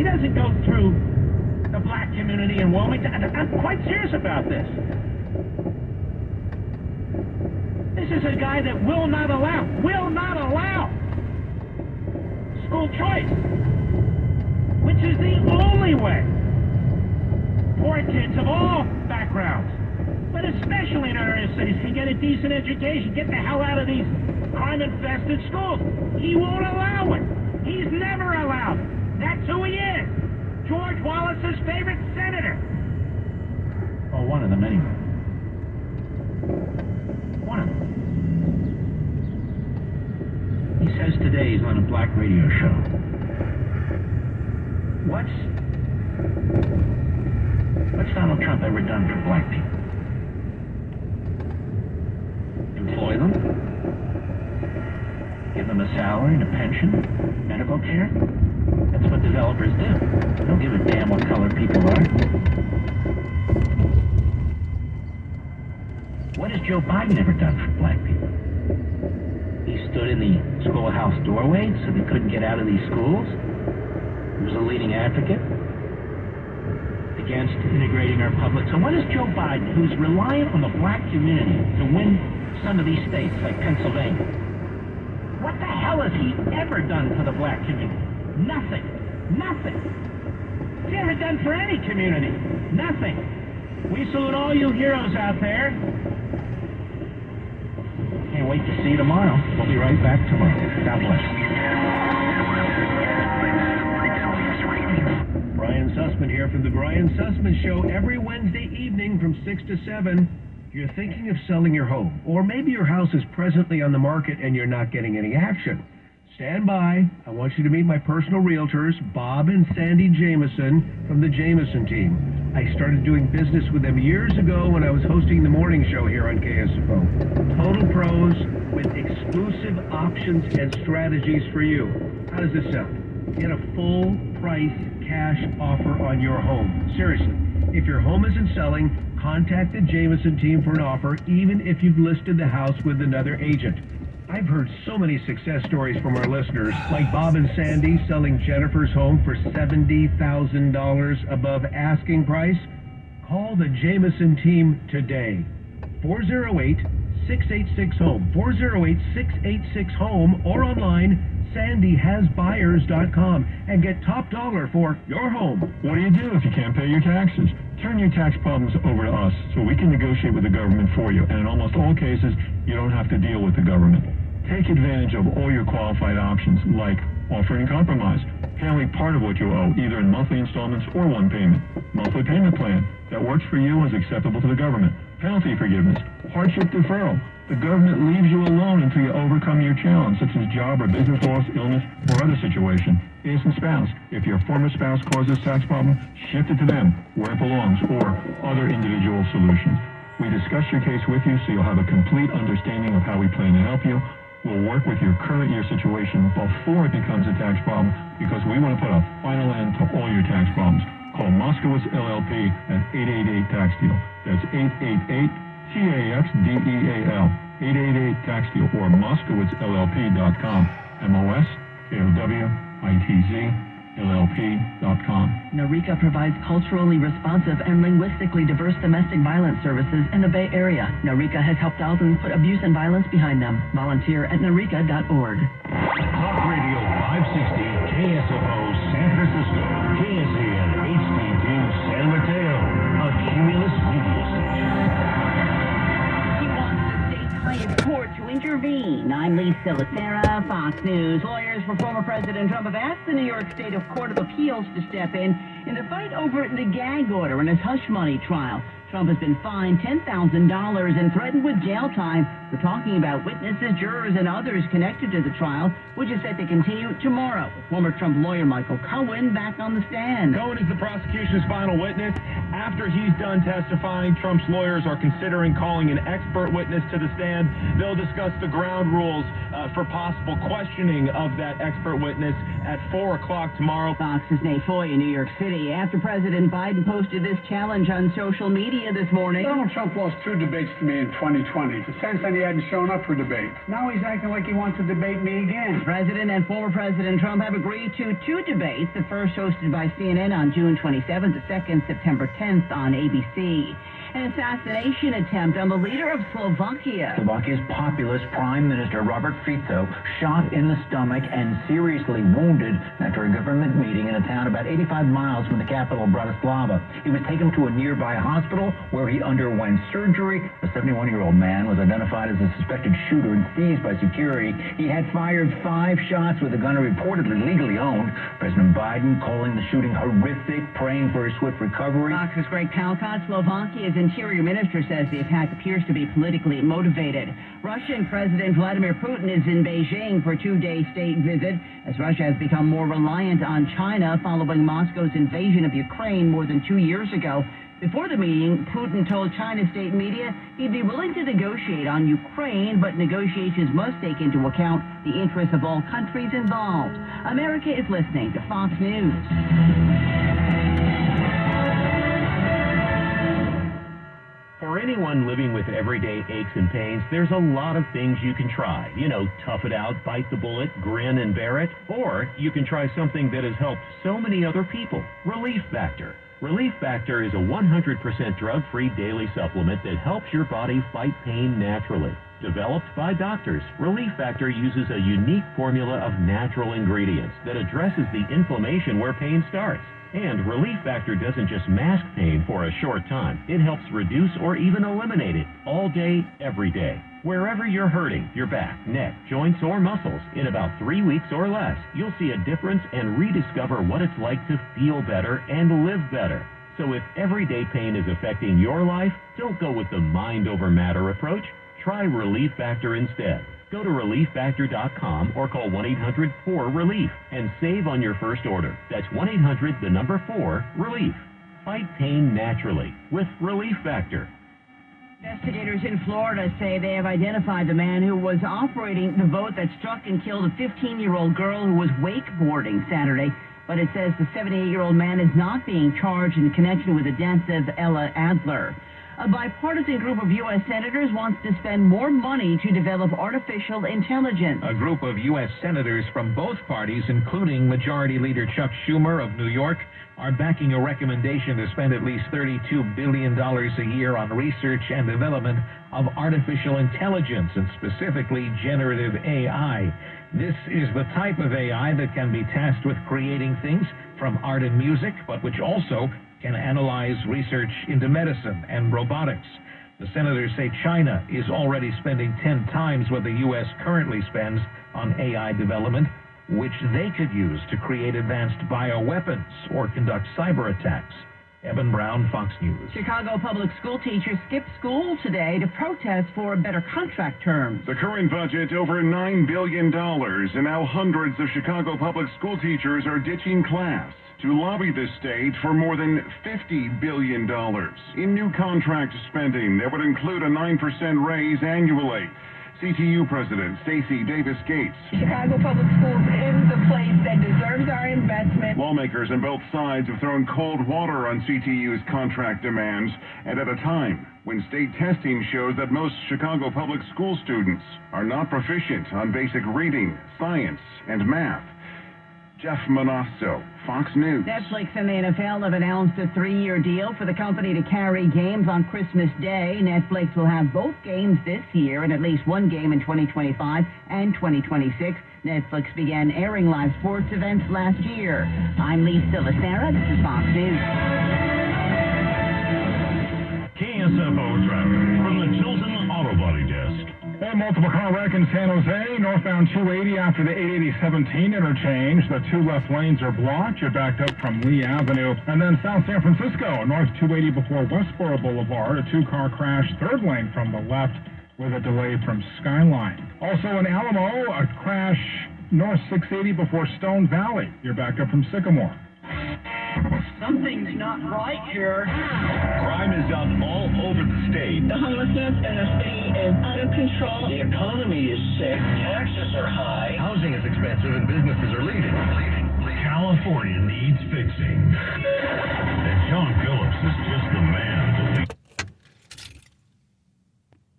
He doesn't go through the black community in Wilmington. I'm quite serious about this. This is a guy that will not allow school choice, which is the only way poor kids of all backgrounds, but especially in our inner cities, can get a decent education, get the hell out of these crime-infested schools. He won't allow it. He's never allowed it. That's who he is. George Wallace's favorite senator. Well, one of them anyway. One of them. He says today he's on a black radio show. What's Donald Trump ever done for black people? Employ them? Give them a salary and a pension? Medical care? That's what developers do. They don't give a damn what color people are. What has Joe Biden ever done for black people? He stood in the schoolhouse doorway so they couldn't get out of these schools. He was a leading advocate against integrating our public. So what is Joe Biden, who's reliant on the black community to win some of these states like Pennsylvania, what the hell has he ever done for the black community? Nothing. Nothing. What's he ever done for any community? Nothing. We salute all you heroes out there. Can't wait to see you tomorrow. We'll be right back tomorrow. God bless. Brian Sussman here from The Brian Sussman Show every Wednesday evening from 6 to 7. You're thinking of selling your home, or maybe your house is presently on the market and you're not getting any action. Stand by. I want you to meet my personal realtors, Bob and Sandy Jameson from the Jameson team. I started doing business with them years ago when I was hosting the morning show here on KSFO. Total pros with exclusive options and strategies for you. How does this sound? Get a full price cash offer on your home. Seriously, if your home isn't selling, contact the Jameson team for an offer, even if you've listed the house with another agent. I've heard so many success stories from our listeners, like Bob and Sandy selling Jennifer's home for $70,000 above asking price. Call the Jameson team today. 408-686-HOME. 408-686-HOME or online, sandyhasbuyers.com, and get top dollar for your home. What do you do if you can't pay your taxes? Turn your tax problems over to us so we can negotiate with the government for you. And in almost all cases, you don't have to deal with the government. Take advantage of all your qualified options, like offering compromise, paying part of what you owe, either in monthly installments or one payment. Monthly payment plan that works for you is acceptable to the government. Penalty forgiveness, hardship deferral. The government leaves you alone until you overcome your challenge, such as job or business loss, illness, or other situation. Innocent spouse. If your former spouse causes tax problem, shift it to them, where it belongs, or other individual solutions. We discuss your case with you so you'll have a complete understanding of how we plan to help you. We'll work with your current year situation before it becomes a tax problem, because we want to put a final end to all your tax problems. Call Moskowitz LLP at 888-TAX-DEAL. That's 888-TAXDEAL. 888-TAX-DEAL or MoskowitzLLP.com. MOSKOWITZLLP.com. Norica provides culturally responsive and linguistically diverse domestic violence services in the Bay Area. Norica has helped thousands put abuse and violence behind them. Volunteer at norica.org. Talk Radio 560 KSFO San Francisco, KSAN HD2 San Mateo, a Cumulus media station. He wants the state's highest court to intervene. I'm Lisa Lacera, Fox News. Lawyers for former President Trump have asked the New York State Court of Appeals to step in the fight over the gag order in his hush money trial. Trump has been fined $10,000 and threatened with jail time for talking about witnesses, jurors, and others connected to the trial, which is set to continue tomorrow. With former Trump lawyer Michael Cohen back on the stand. Cohen is the prosecution's final witness. After he's done testifying, Trump's lawyers are considering calling an expert witness to the stand. They'll discuss the ground rules for possible questioning of that expert witness at 4 o'clock tomorrow. Fox's Nate Foy in New York City after President Biden posted this challenge on social media this morning. Donald Trump lost 2 debates to me in 2020. Since then, he hadn't shown up for debate. Now he's acting like he wants to debate me again. President and former President Trump have agreed to 2 debates, the first hosted by CNN on June 27th, the second September 10th on ABC. An assassination attempt on the leader of Slovakia. Slovakia's populist Prime Minister Robert Fico shot in the stomach and seriously wounded after a government meeting in a town about 85 miles from the capital, Bratislava. He was taken to a nearby hospital where he underwent surgery. The 71-year-old man was identified as a suspected shooter and seized by security. He had fired 5 shots with a gun reportedly legally owned. President Biden calling the shooting horrific, praying for a swift recovery. Fox's Greg Calcott, Slovakia's Interior Minister says the attack appears to be politically motivated. Russian President Vladimir Putin is in Beijing for a 2-day state visit as Russia has become more reliant on China following Moscow's invasion of Ukraine more than 2 years ago. Before the meeting, Putin told China state media he'd be willing to negotiate on Ukraine, but negotiations must take into account the interests of all countries involved. America is listening to Fox News. For anyone living with everyday aches and pains, there's a lot of things you can try. You know, tough it out, bite the bullet, grin and bear it. Or you can try something that has helped so many other people, Relief Factor. Relief Factor is a 100% drug-free daily supplement that helps your body fight pain naturally. Developed by doctors, Relief Factor uses a unique formula of natural ingredients that addresses the inflammation where pain starts. And Relief Factor doesn't just mask pain for a short time. It helps reduce or even eliminate it all day, every day. Wherever you're hurting, your back, neck, joints, or muscles, in about 3 weeks or less, you'll see a difference and rediscover what it's like to feel better and live better. So if everyday pain is affecting your life, don't go with the mind over matter approach. Try Relief Factor instead. Go to ReliefFactor.com or call 1-800-4-RELIEF and save on your first order. That's 1-800-4-RELIEF. Fight pain naturally with Relief Factor. Investigators in Florida say they have identified the man who was operating the boat that struck and killed a 15-year-old girl who was wakeboarding Saturday. But it says the 78-year-old man is not being charged in connection with the death of Ella Adler. A bipartisan group of U.S. senators wants to spend more money to develop artificial intelligence. A group of U.S. senators from both parties, including Majority Leader Chuck Schumer of New York, are backing a recommendation to spend at least $32 billion a year on research and development of artificial intelligence, and specifically generative AI. This is the type of AI that can be tasked with creating things from art and music, but which also can analyze research into medicine and robotics. The senators say China is already spending 10 times what the U.S. currently spends on AI development, which they could use to create advanced bioweapons or conduct cyber attacks. Evan Brown, Fox News. Chicago public school teachers skipped school today to protest for better contract terms. The current budget over $9 billion, and now hundreds of Chicago public school teachers are ditching class to lobby the state for more than $50 billion in new contract spending that would include a 9% raise annually. CTU President Stacey Davis Gates. Chicago Public Schools is the place that deserves our investment. Lawmakers on both sides have thrown cold water on CTU's contract demands, and at a time when state testing shows that most Chicago public school students are not proficient on basic reading, science, and math. Jeff Monasto, Fox News. Netflix and the NFL have announced a 3-year deal for the company to carry games on Christmas Day. Netflix will have both games this year and at least one game in 2025 and 2026. Netflix began airing live sports events last year. I'm Lee Silicera. This is Fox News. KSFO traffic from the Chilton Auto Body Desk. A multiple car wreck in San Jose, northbound 280 after the 880-17 interchange. The 2 left lanes are blocked. You're backed up from Lee Avenue. And then South San Francisco, north 280 before Westboro Boulevard. A 2-car crash, 3rd lane from the left with a delay from Skyline. Also in Alamo, a crash north 680 before Stone Valley. You're backed up from Sycamore. Something's not right here. Crime is up all over the state. The homelessness in the city is out of control. The economy is sick. Taxes are high. Housing is expensive and businesses are leaving. California needs fixing. And John Phillips is just the